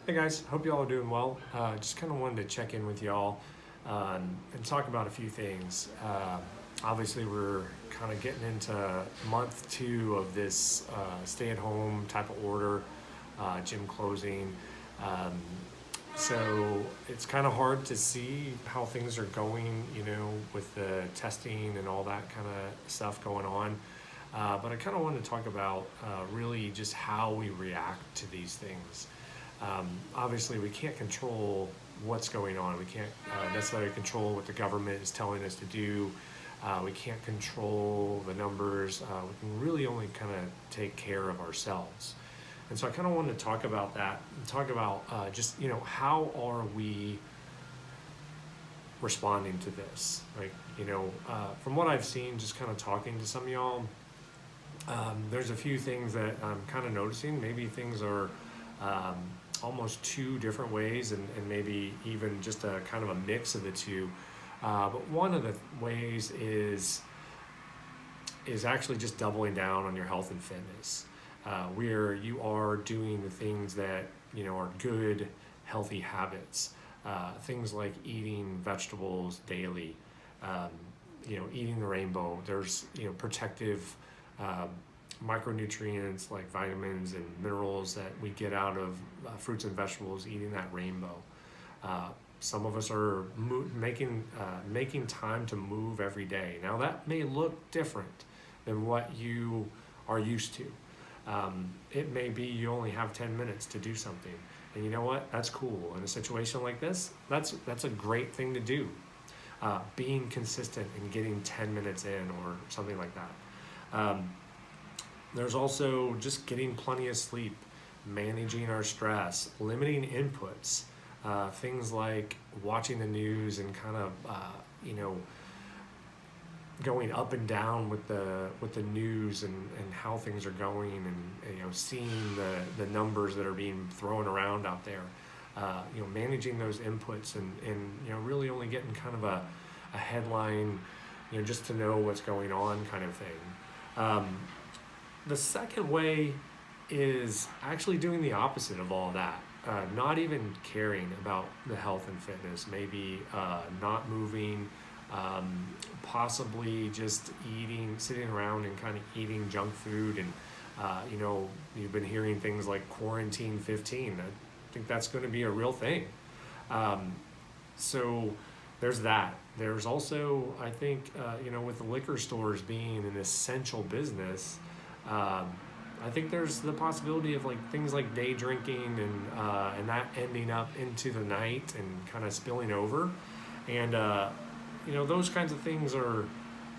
Hey guys, hope you all are doing well. Just kind of wanted to check in with y'all and talk about a few things. Obviously, we're kind of getting into month two of this stay-at-home type of order, gym closing. Um, so it's kind of hard to see how things are going, with the testing and all that kind of stuff going on. But I kind of wanted to talk about really just how we react to these things. Obviously, we can't control what's going on. We can't necessarily control what the government is telling us to do. We can't control the numbers. We can really only kind of take care of ourselves. And so I kind of wanted to talk about that and talk about just, how are we responding to this? Like, from what I've seen, just kind of talking to some of y'all, there's a few things that I'm kind of noticing. Maybe things are um, almost two different ways, and maybe even just a kind of a mix of the two. But one of the ways is actually just doubling down on your health and fitness, where you are doing the things that are good, healthy habits. Things like eating vegetables daily, um, eating the rainbow. There's protective um, micronutrients like vitamins and minerals that we get out of fruits and vegetables, eating that rainbow. Some of us are making time to move every day. Now that may look different than what you are used to. It may be you only have 10 minutes to do something, and you know what? That's cool. In a situation like this, that's a great thing to do. Being consistent and getting 10 minutes in or something like that. There's also just getting plenty of sleep, managing our stress, limiting inputs, things like watching the news and kind of going up and down with the news and how things are going, and seeing the numbers that are being thrown around out there. Managing those inputs and really only getting kind of a headline, just to know what's going on kind of thing. The second way is actually doing the opposite of all that. Not even caring about the health and fitness, maybe not moving, possibly just sitting around and kind of eating junk food. And, you've been hearing things like quarantine 15. I think that's going to be a real thing. So there's that. There's also, I think, with the liquor stores being an essential business, I think there's the possibility of like things like day drinking and that ending up into the night and kind of spilling over, and those kinds of things are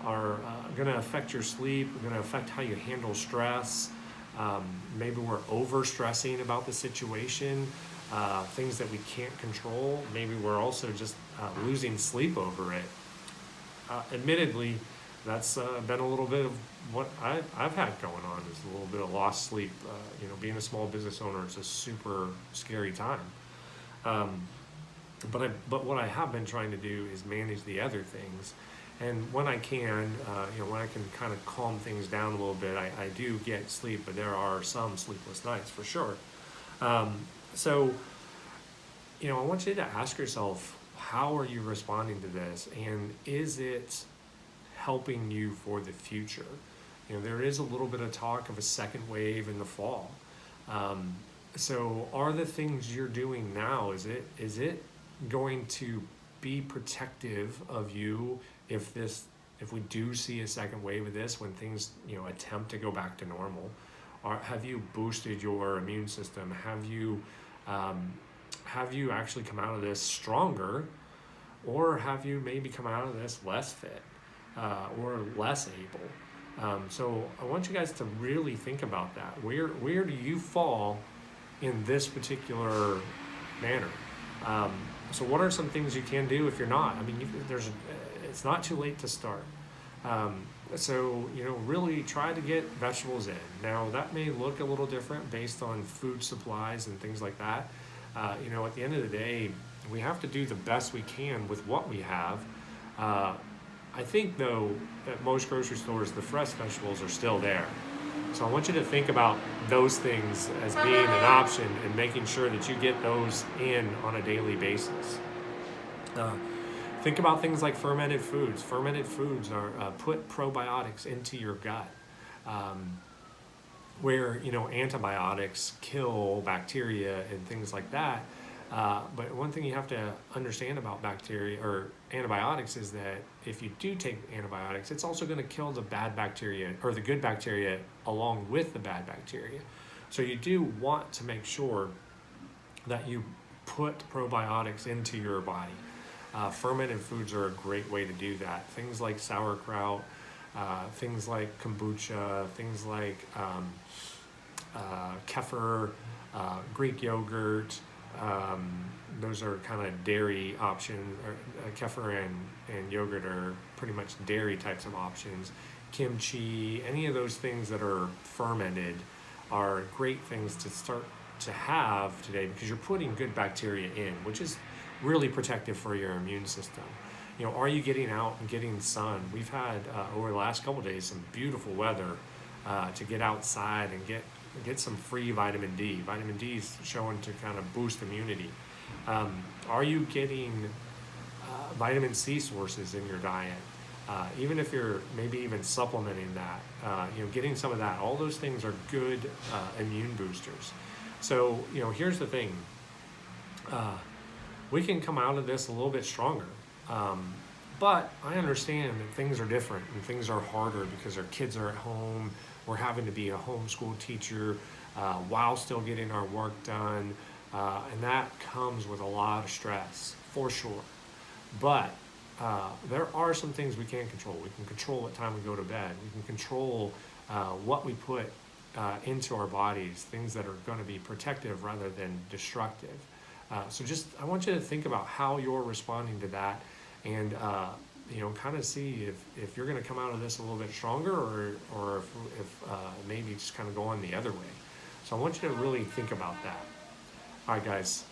going to affect your sleep, going to affect how you handle stress. Maybe we're over stressing about the situation, things that we can't control. Maybe we're also just losing sleep over it. Admittedly, that's been a little bit of what I've had going on, is a little bit of lost sleep. Being a small business owner, it's a super scary time. Um, but what I have been trying to do is manage the other things, and when I can, when I can kind of calm things down a little bit, I do get sleep, but there are some sleepless nights for sure. So I want you to ask yourself, how are you responding to this, and is it helping you for the future? There is a little bit of talk of a second wave in the fall. So are the things you're doing now, is it going to be protective of you if we do see a second wave of this, when things attempt to go back to normal? Or have you boosted your immune system? Have you actually come out of this stronger, or have you maybe come out of this less fit, or less able? So I want you guys to really think about that. Where do you fall in this particular manner? So what are some things you can do if you're not? I mean, it's not too late to start. So really try to get vegetables in. Now that may look a little different based on food supplies and things like that. At the end of the day, we have to do the best we can with what we have. I think though, at most grocery stores, the fresh vegetables are still there. So I want you to think about those things as being an option and making sure that you get those in on a daily basis. Uh, think about things like fermented foods. Fermented foods are put probiotics into your gut. Um, where antibiotics kill bacteria and things like that. But one thing you have to understand about bacteria or antibiotics is that if you do take antibiotics, it's also going to kill the bad bacteria or the good bacteria along with the bad bacteria. So you do want to make sure that you put probiotics into your body. Fermented foods are a great way to do that. Things like sauerkraut, things like kombucha, things like kefir, Greek yogurt. Those are kind of dairy option. Kefir and yogurt are pretty much dairy types of options. Kimchi, any of those things that are fermented are great things to start to have today because you're putting good bacteria in, which is really protective for your immune system. Are you getting out and getting sun? We've had over the last couple of days some beautiful weather to get outside and get some free vitamin D. Vitamin D is showing to kind of boost immunity. Are you getting vitamin C sources in your diet? Even if you're maybe even supplementing that, getting some of that. All those things are good immune boosters. So here's the thing. We can come out of this a little bit stronger. But I understand that things are different and things are harder because our kids are at home. We're having to be a homeschool teacher while still getting our work done. And that comes with a lot of stress, for sure. But there are some things we can control. We can control what time we go to bed. We can control what we put into our bodies, things that are going to be protective rather than destructive. So I want you to think about how you're responding to that and, kind of see if you're going to come out of this a little bit stronger or if maybe just kind of going the other way. So I want you to really think about that. All right, guys.